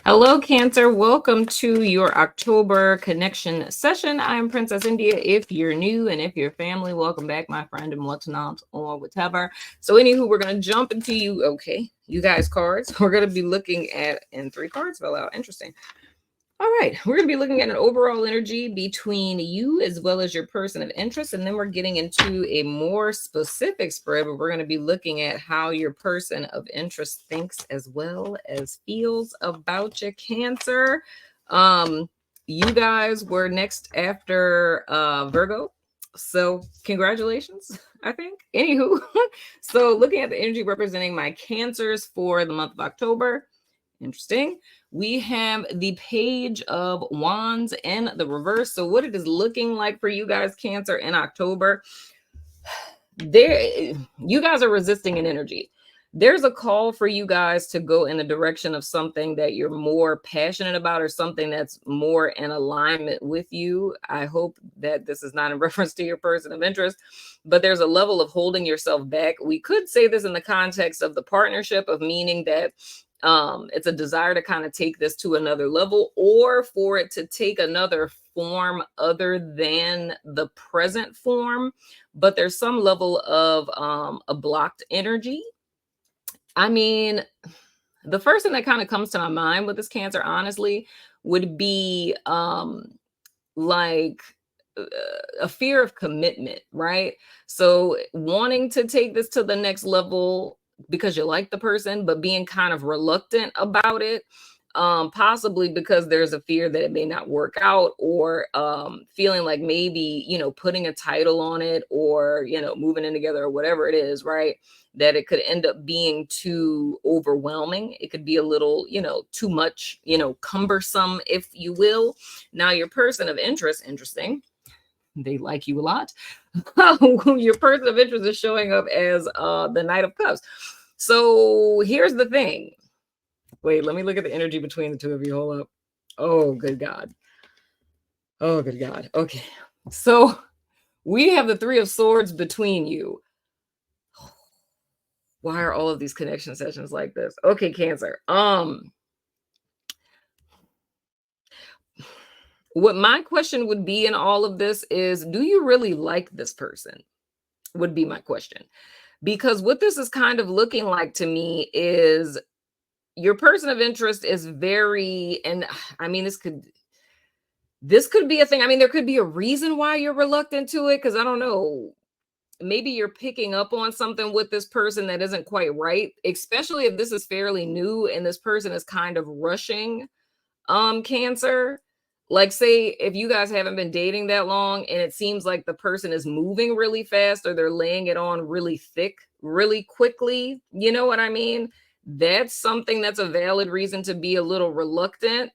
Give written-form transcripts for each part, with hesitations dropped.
Hello, Cancer. Welcome to your October connection session. I'm Princess India. If you're new and if you're family, welcome back, my friend, and what's not or whatever. So, anywho, we're going to jump into you guys cards. We're going to be looking at, and 3 cards fell out. Interesting. All right, we're going to be looking at an overall energy between you as well as your person of interest, and then we're getting into a more specific spread where we're going to be looking at how your person of interest thinks as well as feels about your Cancer. You guys were next after Virgo, so congratulations, I think. Anywho, so looking at the energy representing my Cancers for the month of October. Interesting. We have the Page of Wands in the reverse. So what it is looking like for you guys, Cancer, in October, you guys are resisting an energy. There's a call for you guys to go in the direction of something that you're more passionate about or something that's more in alignment with you. I hope that this is not in reference to your person of interest, but there's a level of holding yourself back. We could say this in the context of the partnership, of meaning that it's a desire to kind of take this to another level, or for it to take another form other than the present form. But there's some level of a blocked energy. I mean, the first thing that kind of comes to my mind with this Cancer, honestly, would be like a fear of commitment, right? So wanting to take this to the next level because you like the person, but being kind of reluctant about it. Possibly because there's a fear that it may not work out, or feeling like maybe, putting a title on it, or, moving in together, or whatever it is, right? That it could end up being too overwhelming. It could be a little, too much, cumbersome, if you will. Now, your person of interest, interesting. They like you a lot. Your person of interest is showing up as the Knight of Cups. So here's the thing. Wait, let me look at the energy between the two of you. Hold up. Oh, good God. Oh, good God. Okay. So we have the 3 of Swords between you. Why are all of these connection sessions like this? Okay, Cancer. What my question would be in all of this is, do you really like this person? Would be my question. Because what this is kind of looking like to me is your person of interest is very, and I mean, this could be a thing. I mean, there could be a reason why you're reluctant to it, because I don't know, maybe you're picking up on something with this person that isn't quite right, especially if this is fairly new and this person is kind of rushing Cancer. Like, say if you guys haven't been dating that long and it seems like the person is moving really fast, or they're laying it on really thick really quickly, you know what I mean? That's something that's a valid reason to be a little reluctant.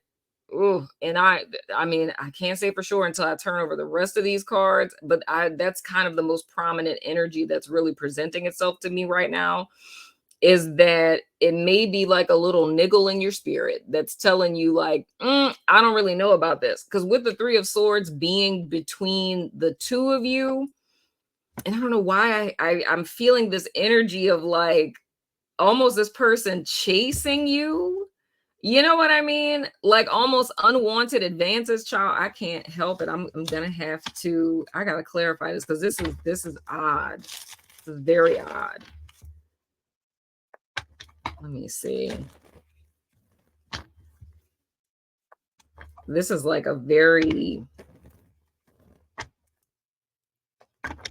Ooh, and I mean, I can't say for sure until I turn over the rest of these cards, but that's kind of the most prominent energy that's really presenting itself to me right now, is that it may be like a little niggle in your spirit that's telling you like, I don't really know about this. Because with the 3 of Swords being between the two of you, and I don't know why I'm feeling this energy of like almost this person chasing you. You know what I mean? Like almost unwanted advances, child. I can't help it. I'm gonna have to. I gotta clarify this, because this is odd. This is very odd. Let me see. This is like a very,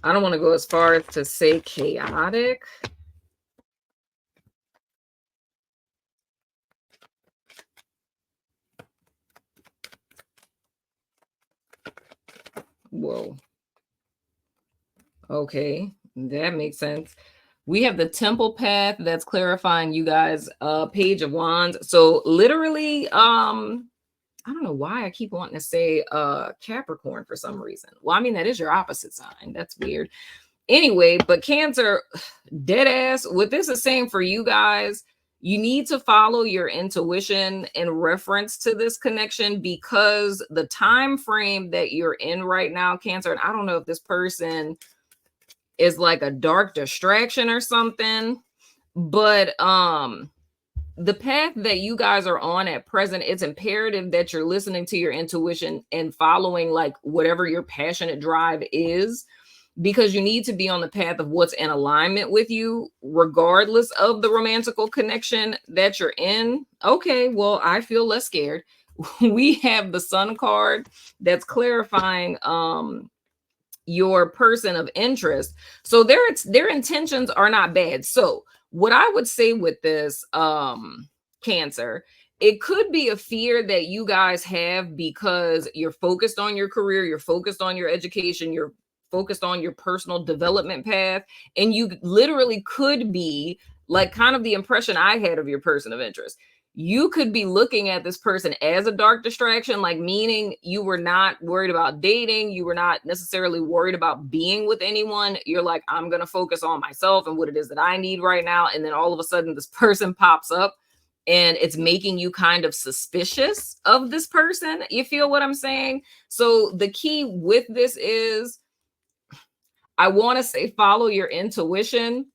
I don't want to go as far as to say chaotic. Whoa. Okay, that makes sense. We have the Temple Path that's clarifying you guys, Page of Wands. So literally, I don't know why I keep wanting to say Capricorn for some reason. Well, I mean, that is your opposite sign. That's weird. Anyway, but Cancer, dead ass, what this is saying for you guys, you need to follow your intuition in reference to this connection, because the time frame that you're in right now, Cancer, and I don't know if this person is like a dark distraction or something, but the path that you guys are on at present, it's imperative that you're listening to your intuition and following like whatever your passionate drive is, because you need to be on the path of what's in alignment with you, regardless of the romantical connection that you're in. Okay, well, I feel less scared. We have the Sun card that's clarifying your person of interest. So their intentions are not bad. So what I would say with this Cancer, it could be a fear that you guys have because you're focused on your career, you're focused on your education, you're focused on your personal development path, and you literally could be like kind of the impression I had of your person of interest. You could be looking at this person as a dark distraction, like meaning you were not worried about dating. You were not necessarily worried about being with anyone. You're like, I'm going to focus on myself and what it is that I need right now. And then all of a sudden this person pops up and it's making you kind of suspicious of this person. You feel what I'm saying? So the key with this is, I want to say follow your intuition,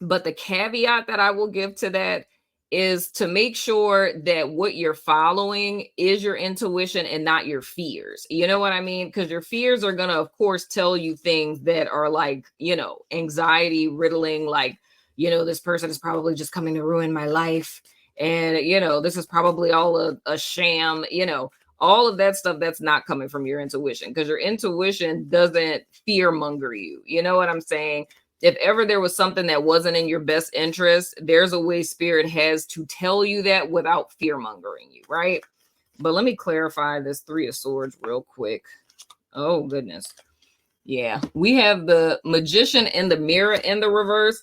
but the caveat that I will give to that is to make sure that what you're following is your intuition and not your fears. You know what I mean? Because your fears are going to, of course, tell you things that are like, you know, anxiety riddling, like, you know, this person is probably just coming to ruin my life. And, you know, this is probably all a sham, you know, all of that stuff that's not coming from your intuition, because your intuition doesn't fear monger you. You know what I'm saying? If ever there was something that wasn't in your best interest, there's a way spirit has to tell you that without fear mongering you, right? But let me clarify this Three of Swords real quick. Oh, goodness. Yeah, we have the Magician and the Mirror in the reverse.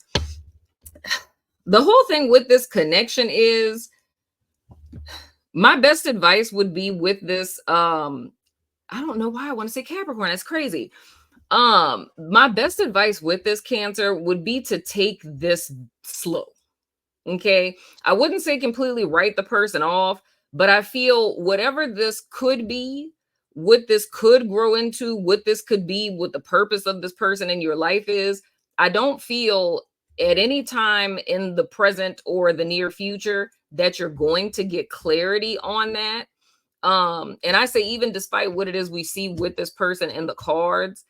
The whole thing with this connection is, my best advice would be with this, I don't know why I want to say Capricorn. That's crazy. My best advice with this Cancer would be to take this slow. Okay. I wouldn't say completely write the person off, but I feel whatever this could be, what this could grow into, what this could be, what the purpose of this person in your life is, I don't feel at any time in the present or the near future that you're going to get clarity on that. And I say, even despite what it is we see with this person in the cards,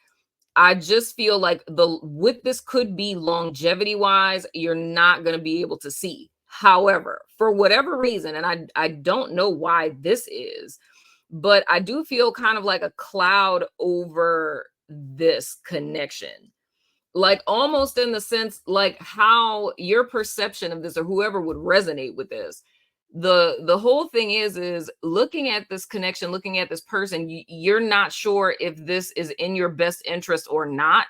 I just feel like what this could be longevity wise, you're not going to be able to see. However, for whatever reason, and I don't know why this is, but I do feel kind of like a cloud over this connection. Like almost in the sense, like how your perception of this or whoever would resonate with this, the whole thing is looking at this connection, looking at this person, you're not sure if this is in your best interest or not.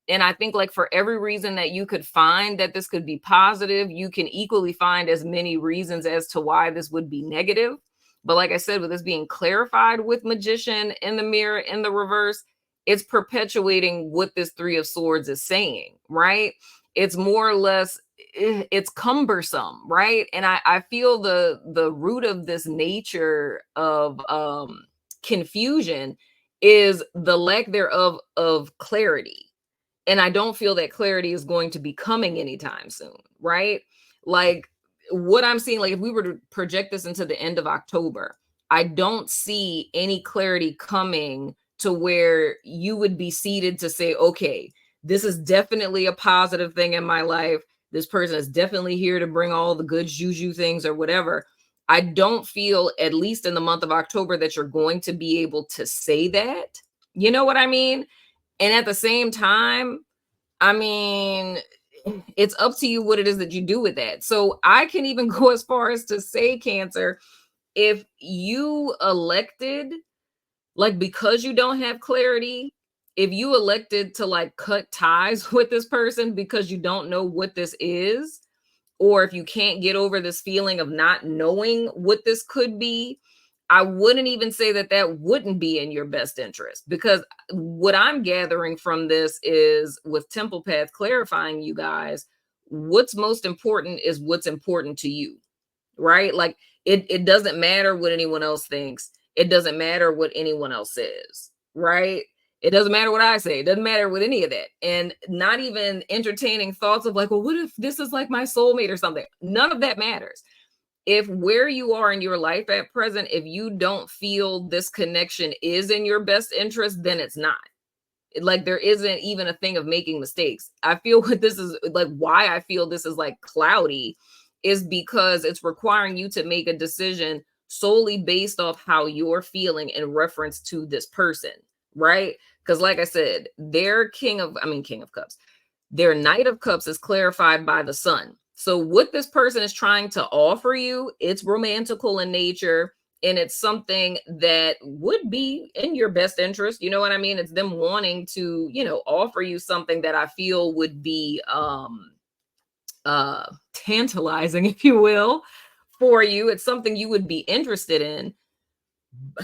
And I think like for every reason that you could find that this could be positive, you can equally find as many reasons as to why this would be negative. But like I said, with this being clarified with Magician in the Mirror in the reverse, it's perpetuating what this Three of Swords is saying, right? It's more or less, it's cumbersome, right? And I feel the root of this nature of confusion is the lack thereof of clarity. And I don't feel that clarity is going to be coming anytime soon, right? Like what I'm seeing, like if we were to project this into the end of October, I don't see any clarity coming to where you would be seated to say, okay, this is definitely a positive thing in my life. This person is definitely here to bring all the good juju things or whatever. I don't feel, at least in the month of October, that you're going to be able to say that. You know what I mean? And at the same time, I mean, it's up to you what it is that you do with that. So I can even go as far as to say, Cancer, if you elected, like because you don't have clarity, if you elected to like cut ties with this person because you don't know what this is, or if you can't get over this feeling of not knowing what this could be, I wouldn't even say that that wouldn't be in your best interest, because what I'm gathering from this is, with Temple Path clarifying, you guys, what's most important is what's important to you, right? Like it doesn't matter what anyone else thinks. It doesn't matter what anyone else says, right? It doesn't matter what I say. It doesn't matter with any of that. And not even entertaining thoughts of like, well, what if this is like my soulmate or something? None of that matters. if where you are in your life at present, if you don't feel this connection is in your best interest, then it's not. Like there isn't even a thing of making mistakes. I feel what this is like, why I feel this is like cloudy is because it's requiring you to make a decision solely based off how you're feeling in reference to this person, right? Because like I said, their king of cups, their Knight of Cups is clarified by the sun. So what this person is trying to offer you, it's romantical in nature, and it's something that would be in your best interest. You know what I mean? It's them wanting to, offer you something that I feel would be tantalizing, if you will, for you. It's something you would be interested in.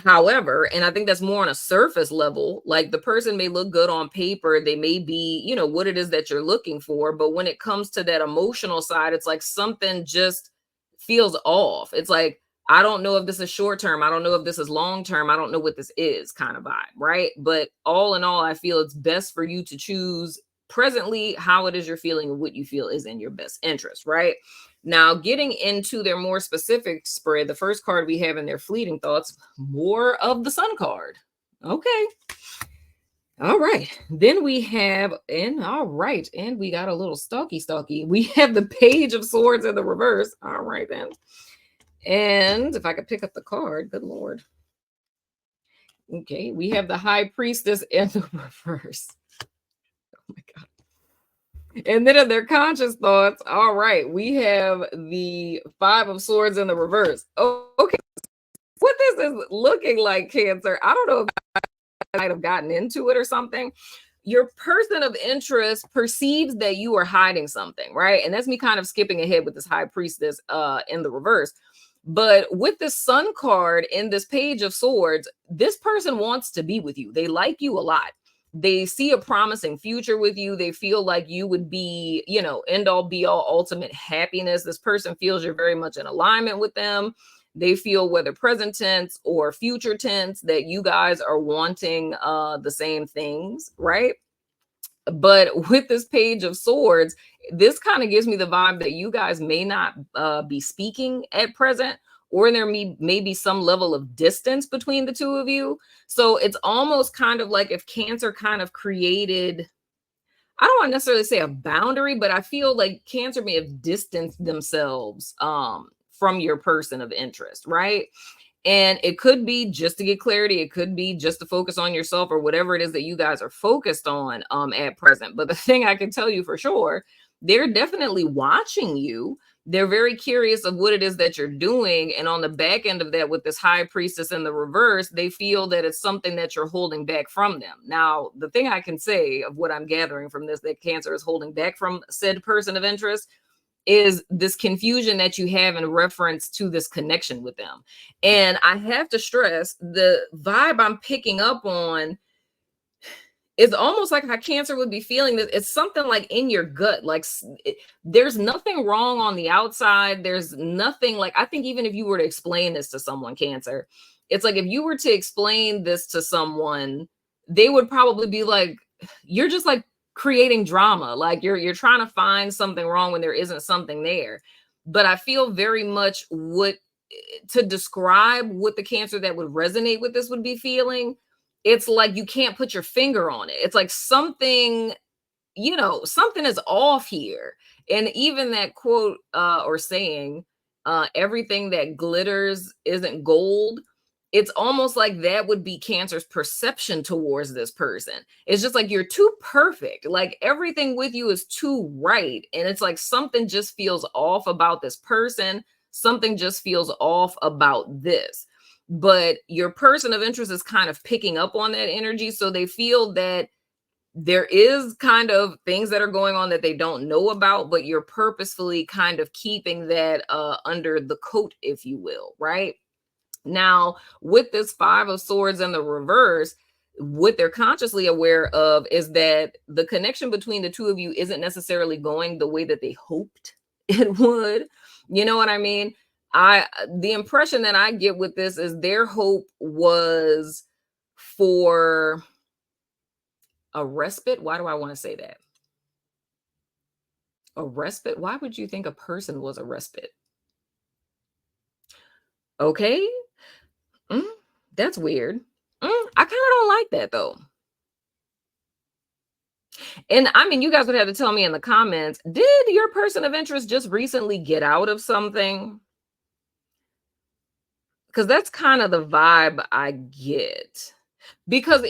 However, and I think that's more on a surface level, like the person may look good on paper, they may be, what it is that you're looking for, but when it comes to that emotional side, it's like something just feels off. It's like, I don't know if this is short term, I don't know if this is long term, I don't know what this is, kind of vibe, right? But all in all, I feel it's best for you to choose presently how it is you're feeling and what you feel is in your best interest, right? Now, getting into their more specific spread, the first card we have in their fleeting thoughts, more of the sun card. Okay. All right. Then we have, and we got a little stalky. We have the Page of Swords in the reverse. All right, then. And if I could pick up the card, good Lord. Okay. We have the High Priestess in the reverse. Oh my God. And then in their conscious thoughts, all right, we have the Five of Swords in the reverse. Oh, okay. What this is looking like, Cancer, I don't know if I might have gotten into it or something. Your person of interest perceives that you are hiding something, right? And that's me kind of skipping ahead with this High Priestess in the reverse. But with the Sun card in this Page of Swords, this person wants to be with you. They like you a lot. They see a promising future with you. They feel like you would be, end all be all ultimate happiness. This person feels you're very much in alignment with them. They feel, whether present tense or future tense, that you guys are wanting the same things, right? But with this Page of Swords, this kind of gives me the vibe that you guys may not be speaking at present, or there may be some level of distance between the two of you. So it's almost kind of like if Cancer kind of created, I don't want to necessarily say a boundary, but I feel like Cancer may have distanced themselves from your person of interest, right? And it could be just to get clarity. It could be just to focus on yourself or whatever it is that you guys are focused on at present. But the thing I can tell you for sure, they're definitely watching you. They're very curious of what it is that you're doing. And on the back end of that, with this High Priestess in the reverse, they feel that it's something that you're holding back from them. Now, the thing I can say of what I'm gathering from this, that Cancer is holding back from said person of interest, is this confusion that you have in reference to this connection with them. And I have to stress, the vibe I'm picking up on is almost like how Cancer would be feeling this. It's something like in your gut, like there's nothing wrong on the outside. There's nothing, like, I think even if you were to explain this to someone, Cancer, it's like if you were to explain this to someone, they would probably be like, you're just like creating drama. Like you're trying to find something wrong when there isn't something there. But I feel very much what to describe what the Cancer that would resonate with this would be feeling. It's like you can't put your finger on it. It's like something, something is off here. And even that quote or saying, everything that glitters isn't gold, it's almost like that would be Cancer's perception towards this person. It's just like you're too perfect. Like everything with you is too right. And it's like something just feels off about this person. Something just feels off about this. But your person of interest is kind of picking up on that energy. So they feel that there is kind of things that are going on that they don't know about, but you're purposefully kind of keeping that under the coat, if you will, right? Now, with this Five of Swords in the reverse, what they're consciously aware of is that the connection between the two of you isn't necessarily going the way that they hoped it would. You know what I mean? The impression that I get with this is their hope was for a respite. Why do I want to say that? A respite? Why would you think a person was a respite? Okay. Mm, that's weird. I kind of don't like that though. And I mean, you guys would have to tell me in the comments, did your person of interest just recently get out of something? Because that's kind of the vibe I get. Because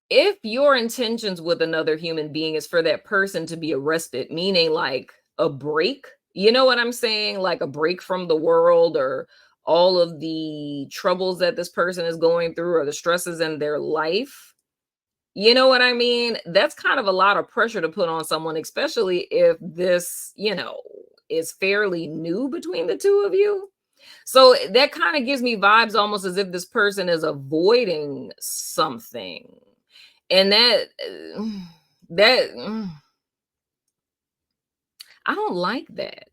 if your intentions with another human being is for that person to be a respite, meaning like a break, you know what I'm saying? Like a break from the world or all of the troubles that this person is going through or the stresses in their life. You know what I mean? That's kind of a lot of pressure to put on someone, especially if this, is fairly new between the two of you. So that kind of gives me vibes almost as if this person is avoiding something. And that I don't like that.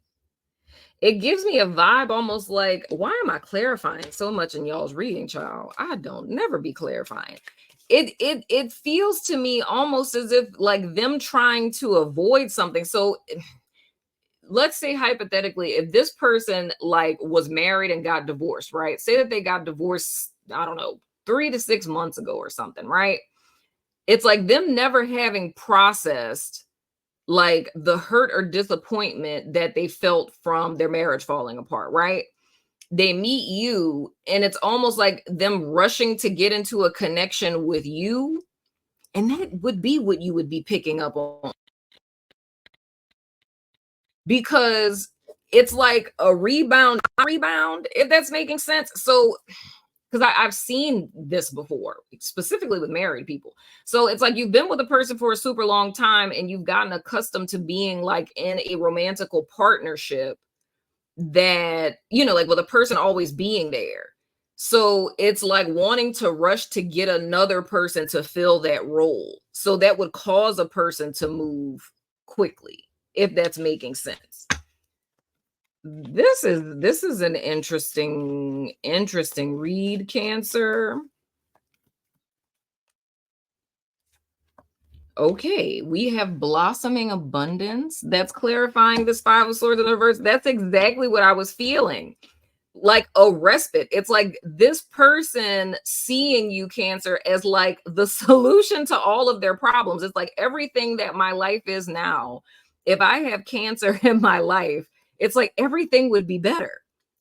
It gives me a vibe almost like, why am I clarifying so much in y'all's reading, child? I don't never be clarifying. It feels to me almost as if like them trying to avoid something. So let's say hypothetically, if this person like was married and got divorced, right? Say that they got divorced, I don't know, 3 to 6 months ago or something, right? It's like them never having processed like the hurt or disappointment that they felt from their marriage falling apart, right? They meet you, and it's almost like them rushing to get into a connection with you. And that would be what you would be picking up on, because it's like a rebound, if that's making sense. So because I've seen this before, specifically with married people. So it's like you've been with a person for a super long time and you've gotten accustomed to being like in a romantical partnership that, like with a person always being there. So it's like wanting to rush to get another person to fill that role. So that would cause a person to move quickly, if that's making sense. This is an interesting read, Cancer. Okay, we have blossoming abundance. That's clarifying this Five of Swords in the reverse. That's exactly what I was feeling. Like a respite. It's like this person seeing you, Cancer, as like the solution to all of their problems. It's like everything that my life is now. If I have Cancer in my life, it's like everything would be better,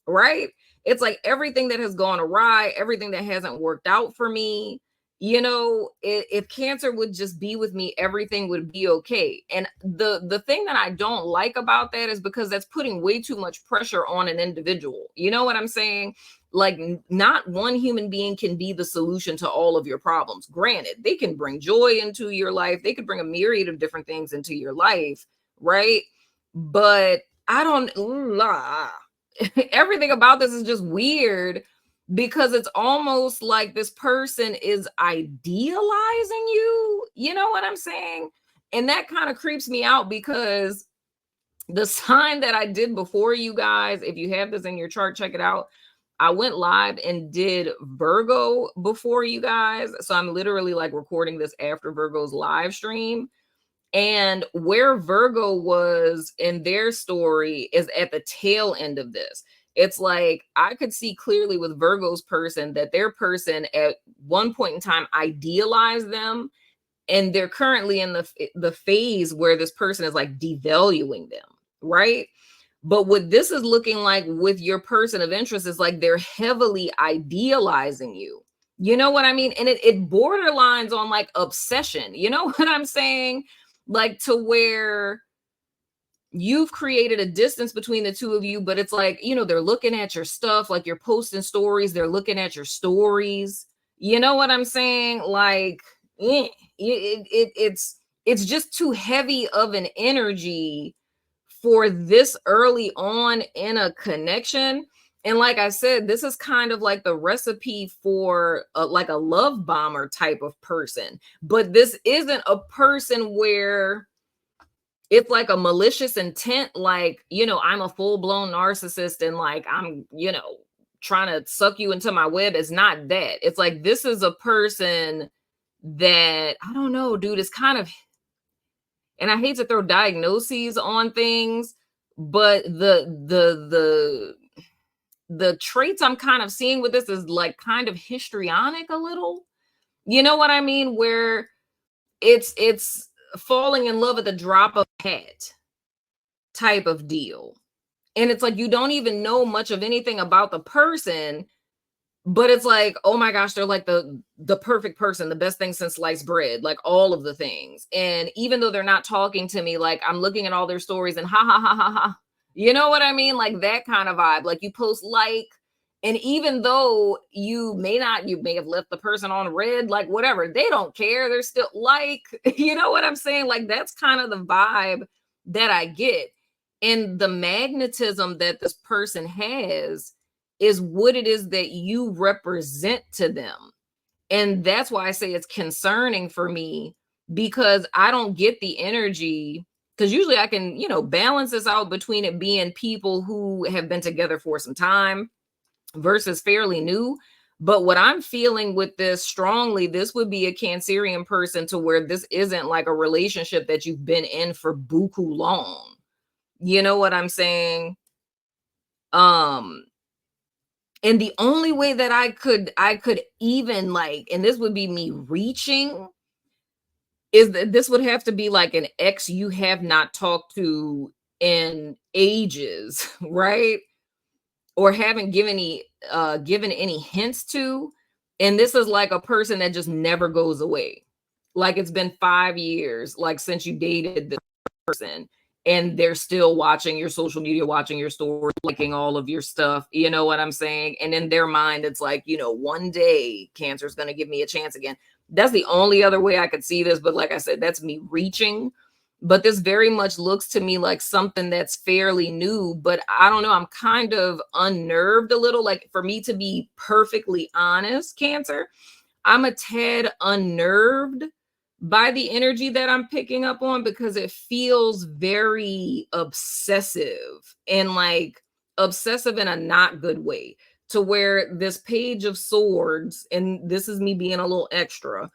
right? It's like everything that has gone awry, everything that hasn't worked out for me, if Cancer would just be with me, everything would be okay. And the thing that I don't like about that is because that's putting way too much pressure on an individual. You know what I'm saying? Like not one human being can be the solution to all of your problems. Granted, they can bring joy into your life, they could bring a myriad of different things into your life, right? But I don't everything about this is just weird, because it's almost like this person is idealizing you. You know what I'm saying? And that kind of creeps me out, because the sign that I did before, you guys, if you have this in your chart, check it out. I went live and did Virgo before, you guys. So I'm literally like recording this after Virgo's live stream. And where Virgo was in their story is at the tail end of this. It's like I could see clearly with Virgo's person that their person at one point in time idealized them, and they're currently in the phase where this person is like devaluing them, right? But what this is looking like with your person of interest is like they're heavily idealizing you. You know what I mean? And it borderlines on like obsession. You know what I'm saying? Like to where you've created a distance between the two of you, but it's like, they're looking at your stuff, like you're posting stories, they're looking at your stories. You know what I'm saying? Like, it's just too heavy of an energy for this early on in a connection. And like I said, this is kind of like the recipe for like a love bomber type of person. But this isn't a person where it's like a malicious intent, like, I'm a full-blown narcissist and like I'm, trying to suck you into my web. It's not that. It's like this is a person that, I don't know, dude, it's kind of, and I hate to throw diagnoses on things, but the traits I'm kind of seeing with this is like kind of histrionic a little. You know what I mean? Where it's falling in love at the drop of a hat type of deal. And it's like you don't even know much of anything about the person, but it's like, oh my gosh, they're like the perfect person, the best thing since sliced bread, like all of the things. And even though they're not talking to me, like I'm looking at all their stories and ha ha ha ha ha. You know what I mean? Like that kind of vibe. Like you post like, and even though you may have left the person on red, like whatever, they don't care. They're still like, you know what I'm saying? Like that's kind of the vibe that I get. And the magnetism that this person has is what it is that you represent to them. And that's why I say it's concerning for me, because I don't get the energy. Because usually I can, balance this out between it being people who have been together for some time versus fairly new. But what I'm feeling with this strongly, this would be a Cancerian person to where this isn't like a relationship that you've been in for buku long. You know what I'm saying? And the only way that I could even like, and this would be me reaching, is that this would have to be like an ex you have not talked to in ages, right? Or haven't given any hints to. And this is like a person that just never goes away. Like it's been 5 years, like since you dated this person, and they're still watching your social media, watching your stories, liking all of your stuff. You know what I'm saying? And in their mind, it's like, one day Cancer's going to give me a chance again. That's the only other way I could see this. But like I said, that's me reaching. But this very much looks to me like something that's fairly new. But I don't know. I'm kind of unnerved a little. Like, for me to be perfectly honest, Cancer, I'm a tad unnerved by the energy that I'm picking up on, because it feels very obsessive, and like obsessive in a not good way, to where this Page of Swords, and this is me being a little extra,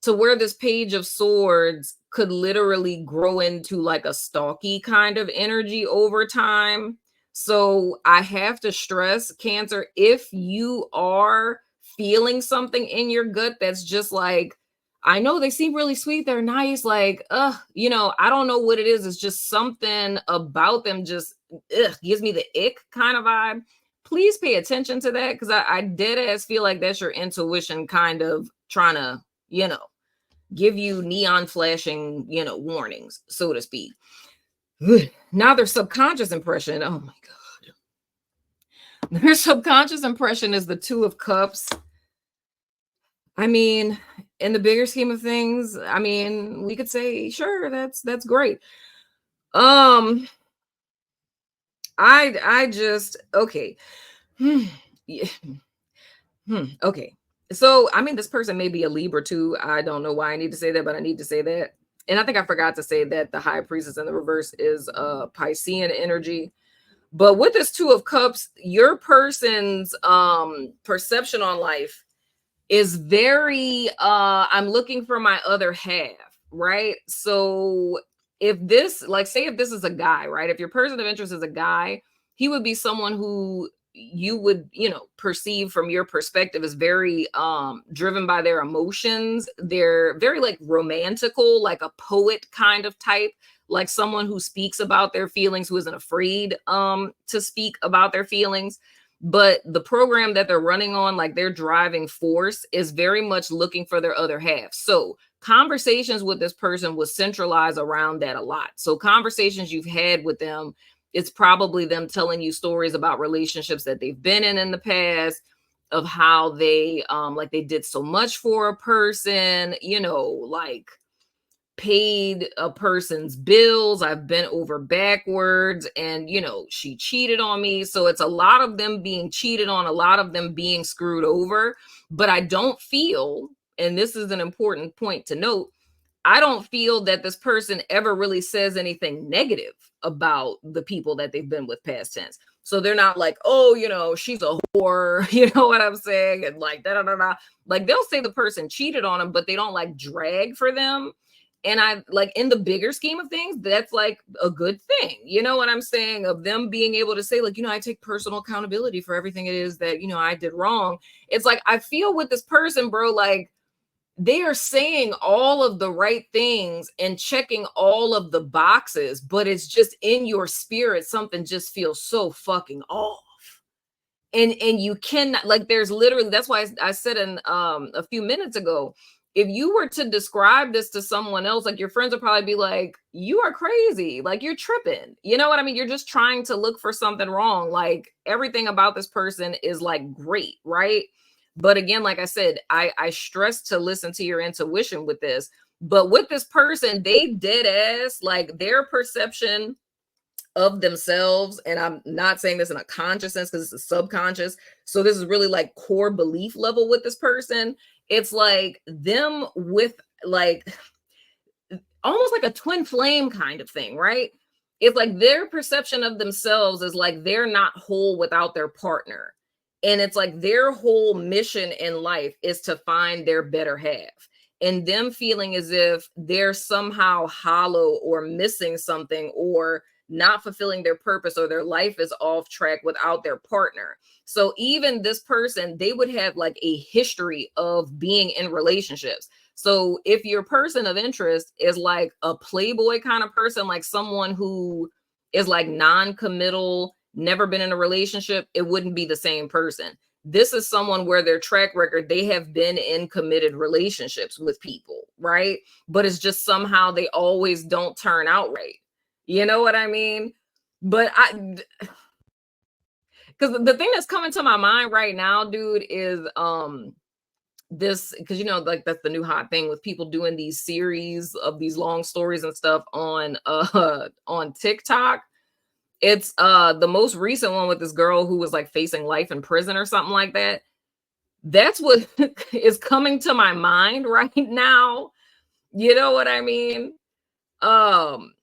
to where this Page of Swords could literally grow into like a stalky kind of energy over time. So I have to stress, Cancer, if you are feeling something in your gut that's just like, I know they seem really sweet, they're nice, like, I don't know what it is. It's just something about them just gives me the ick kind of vibe. Please pay attention to that, because I dead ass feel like that's your intuition kind of trying to, give you neon flashing, warnings, so to speak. Now their subconscious impression, oh my God. Their subconscious impression is the Two of Cups. I mean, in the bigger scheme of things, I mean, we could say, sure, that's great. I just, okay. Yeah. Okay. So, I mean, this person may be a Libra too. I don't know why I need to say that, but I need to say that. And I think I forgot to say that the High Priestess in the reverse is Piscean energy. But with this Two of Cups, your person's perception on life is very I'm looking for my other half, right? So if this, like, say if this is a guy, right? If your person of interest is a guy, he would be someone who you would, perceive from your perspective is very driven by their emotions. They're very like romantical, like a poet kind of type, like someone who speaks about their feelings, who isn't afraid to speak about their feelings. But the program that they're running on, like their driving force, is very much looking for their other half. So conversations with this person will centralize around that a lot. So conversations you've had with them, it's probably them telling you stories about relationships that they've been in the past, of how they like they did so much for a person, like paid a person's bills, I've bent over backwards, and she cheated on me. So it's a lot of them being cheated on, a lot of them being screwed over. But I don't feel, and this is an important point to note, I don't feel that this person ever really says anything negative about the people that they've been with, past tense. So they're not like, oh, she's a whore, you know what I'm saying? And like, da da da da. Like they'll say the person cheated on them, but they don't like drag for them. And I like, in the bigger scheme of things, that's like a good thing. You know what I'm saying? Of them being able to say, like, I take personal accountability for everything it is that, I did wrong. It's like, I feel with this person, bro, like they are saying all of the right things and checking all of the boxes, but it's just in your spirit, something just feels so fucking off. And you cannot, like, there's literally, that's why I said in a few minutes ago, if you were to describe this to someone else, like your friends would probably be like, you are crazy, like you're tripping, you know what I mean? You're just trying to look for something wrong. Like everything about this person is like great, right? But again, like I said, I stress to listen to your intuition with this. But with this person, they dead ass, like their perception of themselves, and I'm not saying this in a conscious sense because it's a subconscious, so this is really like core belief level with this person. It's like them with like almost like a twin flame kind of thing, right? It's like their perception of themselves is like they're not whole without their partner, and it's like their whole mission in life is to find their better half, and them feeling as if they're somehow hollow or missing something or not fulfilling their purpose, or their life is off track without their partner. So even this person, they would have like a history of being in relationships. So if your person of interest is like a playboy kind of person, like someone who is like non-committal, never been in a relationship, it wouldn't be the same person. This is someone where their track record, they have been in committed relationships with people, right? But it's just somehow they always don't turn out right. You know what I mean? But because the thing that's coming to my mind right now, dude, is this, because like that's the new hot thing with people doing these series of these long stories and stuff on on TikTok. It's the most recent one with this girl who was like facing life in prison or something like that. That's what is coming to my mind right now. You know what I mean? Um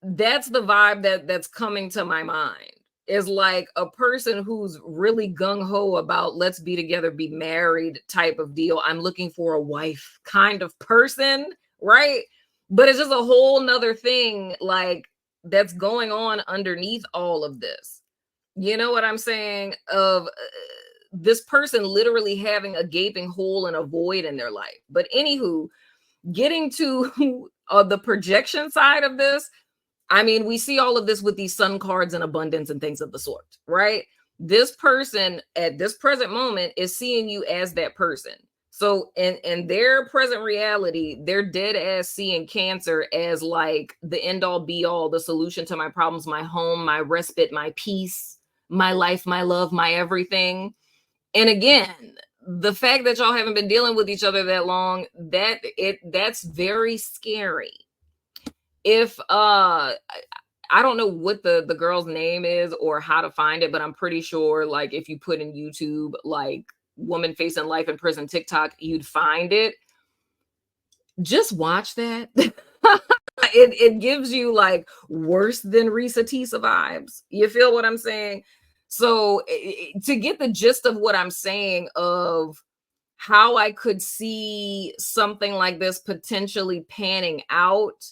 that's the vibe that's coming to my mind, is like a person who's really gung-ho about let's be together, be married type of deal. I'm looking for a wife kind of person, right? But it's just a whole nother thing like that's going on underneath all of this. You know what I'm saying? Of this person literally having a gaping hole and a void in their life. But anywho, getting to the projection side of this, I mean, we see all of this with these sun cards and abundance and things of the sort, right? This person at this present moment is seeing you as that person. So in their present reality, they're dead ass seeing Cancer as like the end all be all, the solution to my problems, my home, my respite, my peace, my life, my love, my everything. And again, the fact that y'all haven't been dealing with each other that long, that's very scary. If I don't know what the girl's name is or how to find it, but I'm pretty sure like if you put in YouTube like woman facing life in prison TikTok, you'd find it. Just watch that. It gives you like worse than Risa Tisa vibes. You feel what I'm saying? So to get the gist of what I'm saying of how I could see something like this potentially panning out,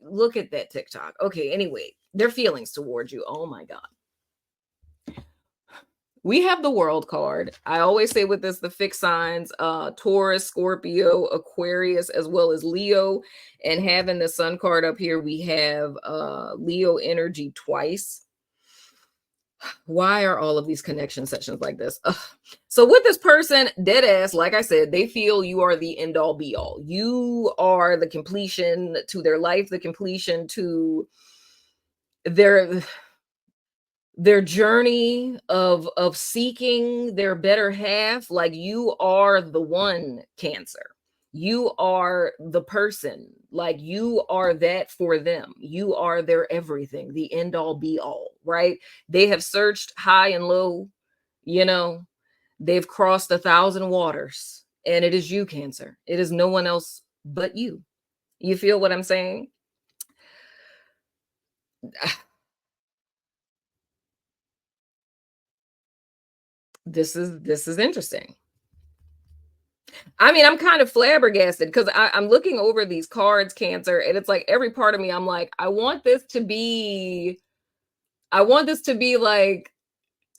look at that TikTok. Okay, anyway, their feelings towards you. Oh my God. We have the world card. I always say with this, the fixed signs, Taurus, Scorpio, Aquarius, as well as Leo. And having the sun card up here, we have Leo energy twice. Why are all of these connection sessions like this? Ugh. So with this person, dead ass, like I said, they feel you are the end all be all. You are the completion to their life, the completion to their journey of seeking their better half. Like you are the one, Cancer. You are the person. Like you are that for them. You are their everything, the end all be all, right? They have searched high and low, you know, they've crossed 1,000 waters, and it is you, Cancer. It is no one else but you. You feel what I'm saying? This is interesting. I mean, I'm kind of flabbergasted because I'm looking over these cards, Cancer, and it's like every part of me, I'm like, I want this to be like,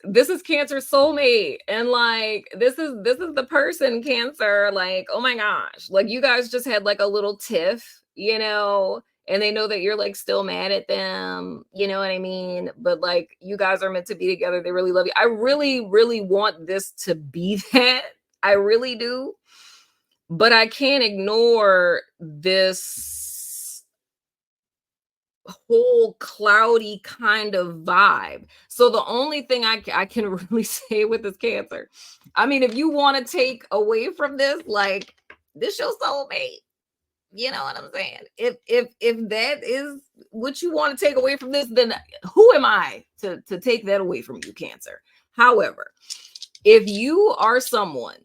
this is Cancer's soulmate, and like this is the person, Cancer. Like, oh my gosh, like you guys just had like a little tiff, and they know that you're like still mad at them, you know what I mean? But like you guys are meant to be together. They really love you. I really, really want this to be that. I really do. But I can't ignore this whole cloudy kind of vibe. So the only thing I can really say with this Cancer, I mean, if you want to take away from this, like this your soulmate. You know what I'm saying? If that is what you want to take away from this, then who am I to take that away from you, Cancer? However, if you are someone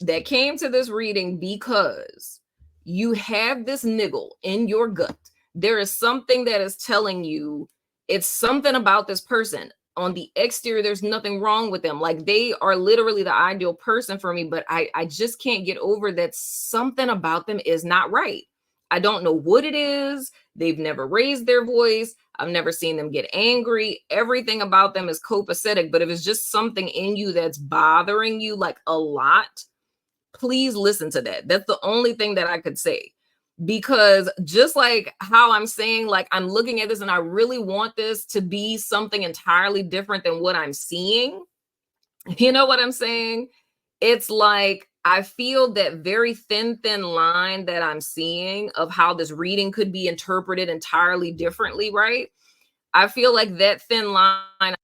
that came to this reading because you have this niggle in your gut, there is something that is telling you it's something about this person. On the exterior, there's nothing wrong with them. Like they are literally the ideal person for me, but I just can't get over that something about them is not right. I don't know what it is. They've never raised their voice. I've never seen them get angry. Everything about them is copacetic. But if it's just something in you that's bothering you like a lot, please listen to that. That's the only thing that I could say. Because just like how I'm saying, like I'm looking at this and I really want this to be something entirely different than what I'm seeing. You know what I'm saying? It's like I feel that very thin line that I'm seeing of how this reading could be interpreted entirely differently, right? I feel like that thin line,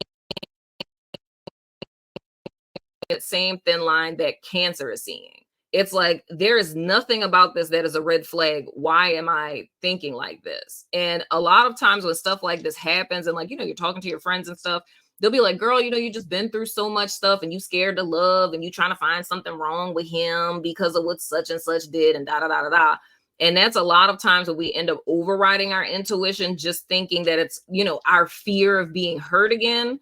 that same thin line that Cancer is seeing. It's like there is nothing about this that is a red flag. Why am I thinking like this? And a lot of times when stuff like this happens and like, you're talking to your friends and stuff, they'll be like, girl, you just been through so much stuff and you scared to love and you trying to find something wrong with him because of what such and such did and da da da da da. And that's a lot of times when we end up overriding our intuition, just thinking that it's, our fear of being hurt again.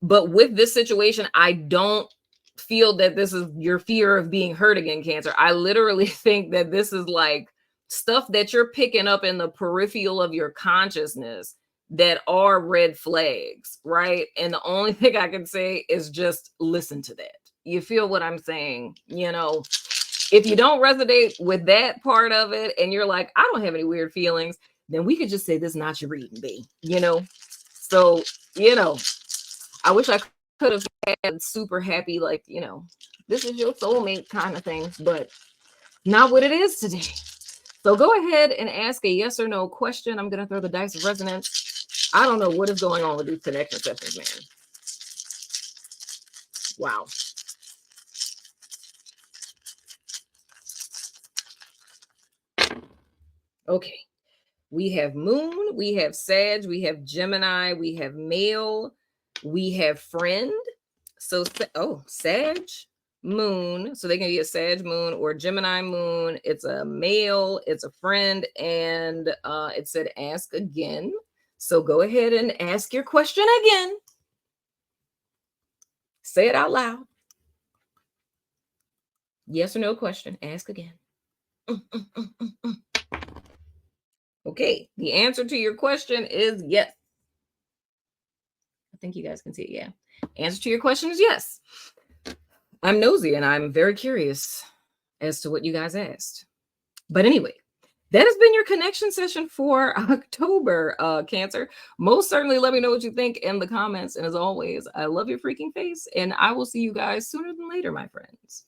But with this situation, I don't feel that this is your fear of being hurt again, Cancer. I literally think that this is like stuff that you're picking up in the peripheral of your consciousness that are red flags, right? And the only thing I can say is just listen to that. You feel what I'm saying? If you don't resonate with that part of it and you're like, I don't have any weird feelings, then we could just say this is not your reading, B. So, I wish I could have had super happy, like, this is your soulmate kind of thing, but not what it is today. So go ahead and ask a yes or no question. I'm going to throw the dice of resonance. I don't know what is going on with these connection sessions, man. Wow. Okay. We have Moon, we have Sag, we have Gemini, we have Male, we have Friend. So, Sag, Moon. So they can be a Sag Moon or Gemini Moon. It's a Male, it's a Friend, and it said ask again. So go ahead and ask your question again. Say it out loud. Yes or no question. Ask again. Okay, the answer to your question is yes. I think you guys can see it. Yeah. Answer to your question is yes. I'm nosy and I'm very curious as to what you guys asked. But anyway, that has been your connection session for October, Cancer. Most certainly let me know what you think in the comments. And as always, I love your freaking face and I will see you guys sooner than later, my friends.